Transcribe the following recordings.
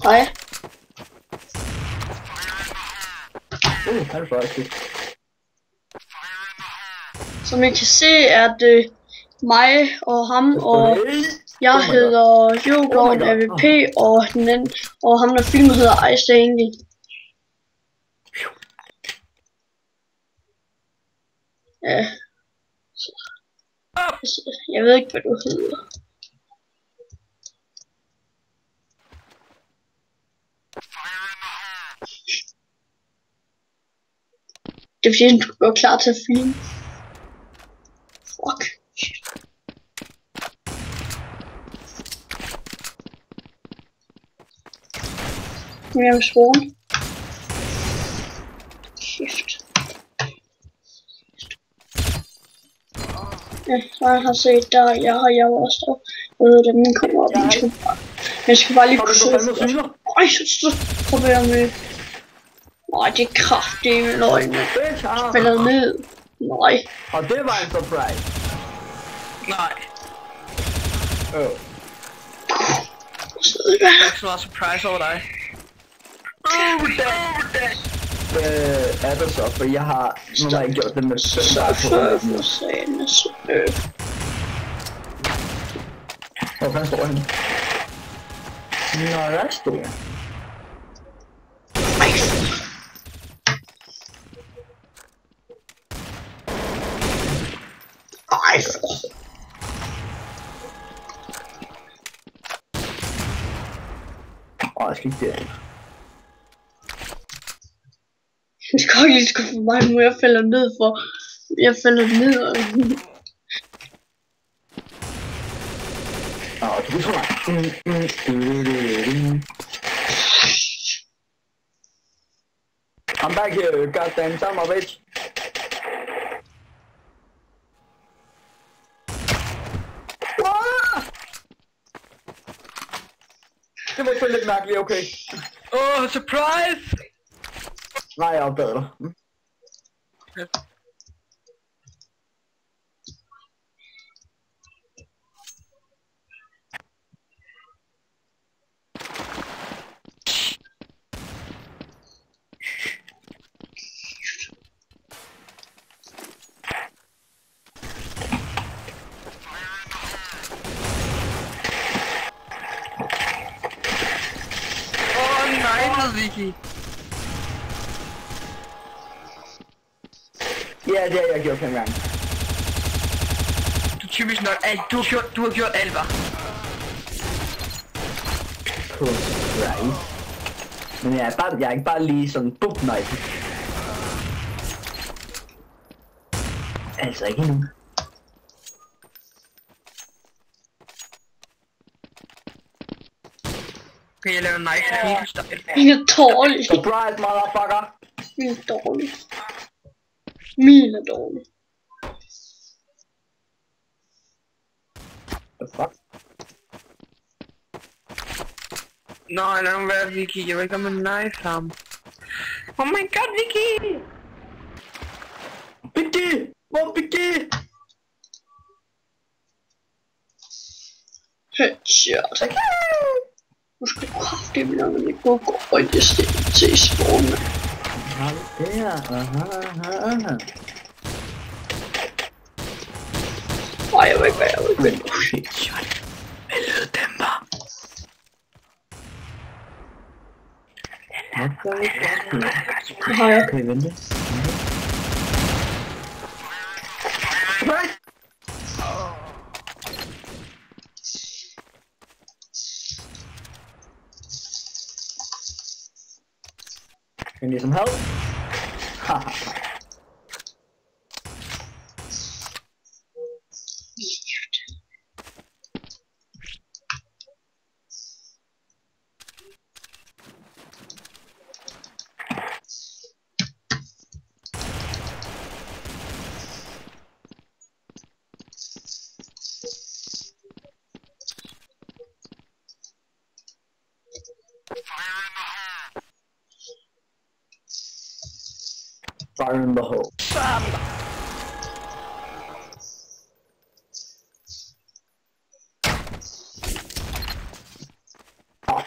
Hej. Han fløj ikke. Som I kan se, er det mig og ham, og jeg hedder Jogården AVP, og ham der filmer hedder Ice Angel. Ja. Jeg ved ikke, hvad du hedder. Det er fordi, du går klar til at filme. Fuck. Nu er jeg sworn. Shift. Ja, så jeg har set der, jeg har også der. Jeg ved, at den kommer op. Jeg skal bare lige kunne se. Ej, så prøver jeg med. Nej, det er kraftigt med løgne. Jeg falder ned. Nej. Og det var en surprise. Nej. Der er ikke så meget surprise over dig. Er det så, for jeg har nu har jeg gjort det med 5 på hvor fanden står han? Nå, der står jeg. Jeg skal ikke det. Det går ikke lige så for mig, nu jeg falder ned for. Jeg falder ned og... Du er så I'm back here, goddamn son of a bitch. Det var lidt mærkeligt, okay. Surprise! Nej, jeg opdagede dig. Vicky. Ja, det har jeg gjort 5 gange. Du er typisk nok alt. Du har gjort alt, hva'? Right. Men jeg er ikke bare lige sådan bum, nej. Altså ikke endnu. Okay, jeg laver en nice Rico-style. Min er dårlig. Surprise, motherfucker! Min er dårlig. Min er dårlig. The fuck? Nej, lad mig være, Vicky. Jeg vil ikke have en knife ham. Oh my god, Vicky! Vicky! Hvor Vicky? Headshot. Nu skal du kraftigt med, når det går og det stikker til spawnen. Ej, jeg ved ikke, hvad jeg vil vente. Med lyddæmper. Det har jeg. Kan vi vente? You need some help? Fire in the hole.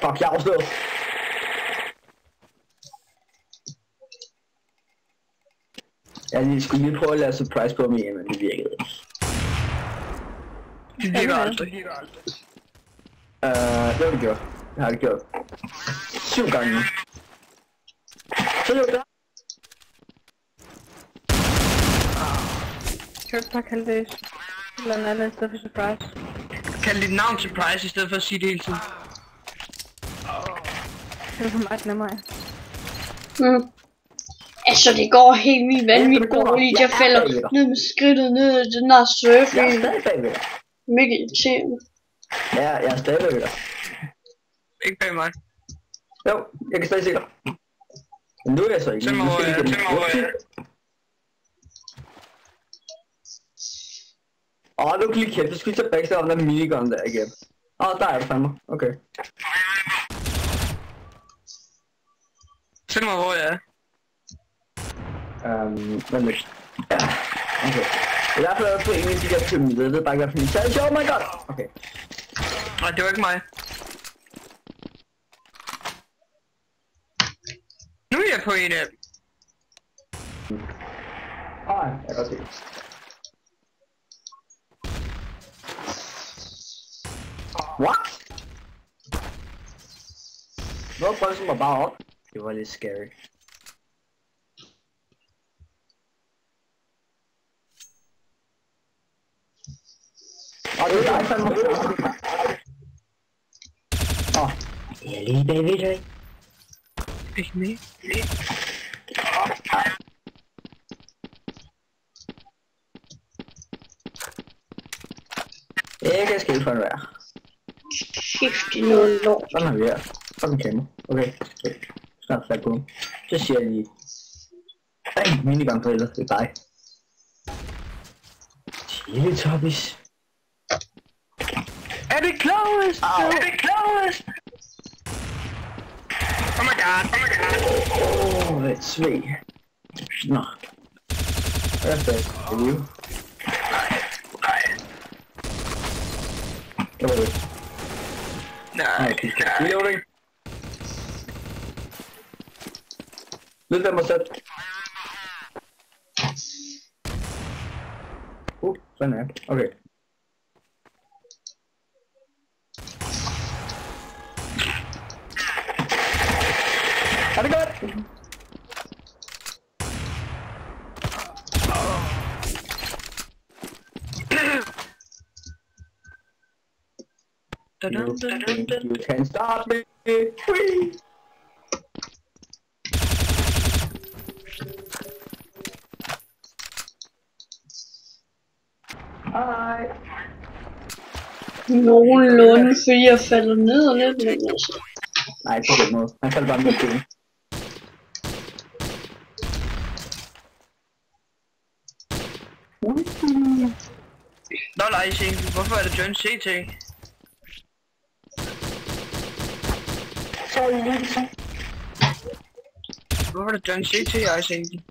Fuck, jeg er afsløret. Jeg skulle lige prøve at lade surprise på mig, men det virkede ikke. Det virker aldrig. Det har det gjort. Det har det gjort. 7 gange nu. Så er det der. Kan du bare kalde det eller andet i stedet for surprise? Kald dit navn surprise i stedet for at sige det hele tiden. Det er for meget nemmere. Altså, det går helt vildt vanvittigt dårligt. Jeg falder ned med skridtet ned i den der surf. Jeg er stadig bagved dig. Mega irriterende. Ja, jeg er stadig bagved dig. Ikke bag mig. Jo, jeg kan stadig se dig. Men nu er jeg så ikke. Se mig, hvor jeg er. Du kan lige kæft. Du skal lige tage backstab om den minigun der igen. Der er du fandme. Okay. Se mig, hvor jeg er. Vent lidt. Ja, okay. Det er derfor, jeg er på en af de der pyramider. Jeg ved bare ikke, hvad for en challenge. Oh my god! Okay. Nej, det var ikke mig. Nu er jeg på en af dem. Jeg kan godt se. What? Nå, bremsen var bare op. Det var lidt scary. Det er dig, fandme. Jeg er lige bagved dig. Ikke mere. Jeg kan skille for en vejr. Kæft, det er noget lort. Sådan har vi her. Sådan kan man. Okay. Snart fat på. Så siger jeg lige. Minigun for ellers, det er dig. Teletubbies. Er det closed? Er det closed? Oh my god, oh my god. Det er et sved. Nå. Hvad er det? Er det jo? Nej. Det var det. Nej. Vi laver det ikke. Lidt af mig selv. Sådan er det. Okay. Er det godt? You can stop me. Whee! Hej. Nogenlunde, fordi jeg falder ned og lidt, men altså. Nej, på den måde. Han falder bare ned til. Nå, Ice Angel, hvorfor er det John CT? Hvorfor er det John CT, Ice Angel?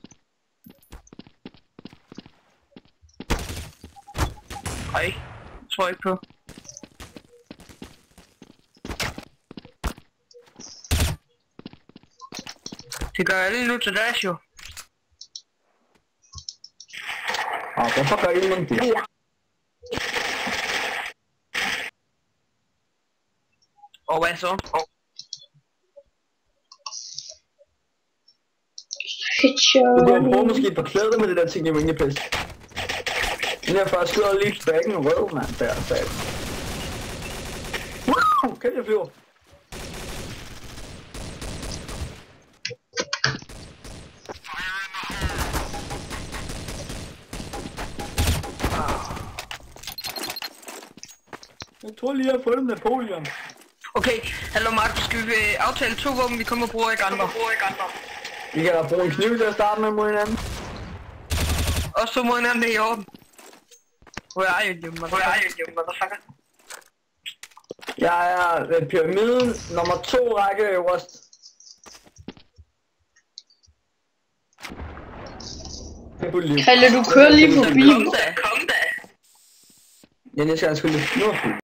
Nej, tror jeg ikke på. Det gør alle nu til dags jo. Hvorfor gør I man det? Og hvad så? Headshot. Du kan prøve måske at forklæde dig med det der ting i vingepist. Den her først skyder lige backen rød, mand. Der, der. Wow, kan jeg flyve? Jeg tror lige, jeg har fået en Napoleon. Okay, hallo Mark, skal vi aftale 2 våben, vi kommer og bruger ikke andre? Vi kan da bruge en kniv til at starte med mod hinanden. Og så mod hinanden, det er i orden. Where are you, motherfucker? Jeg er ved pyramiden nummer 2 række øverst. Det er på liv. Kalle, du kører lige forbi. Kom da. Ja, jeg skal sgu lige nu.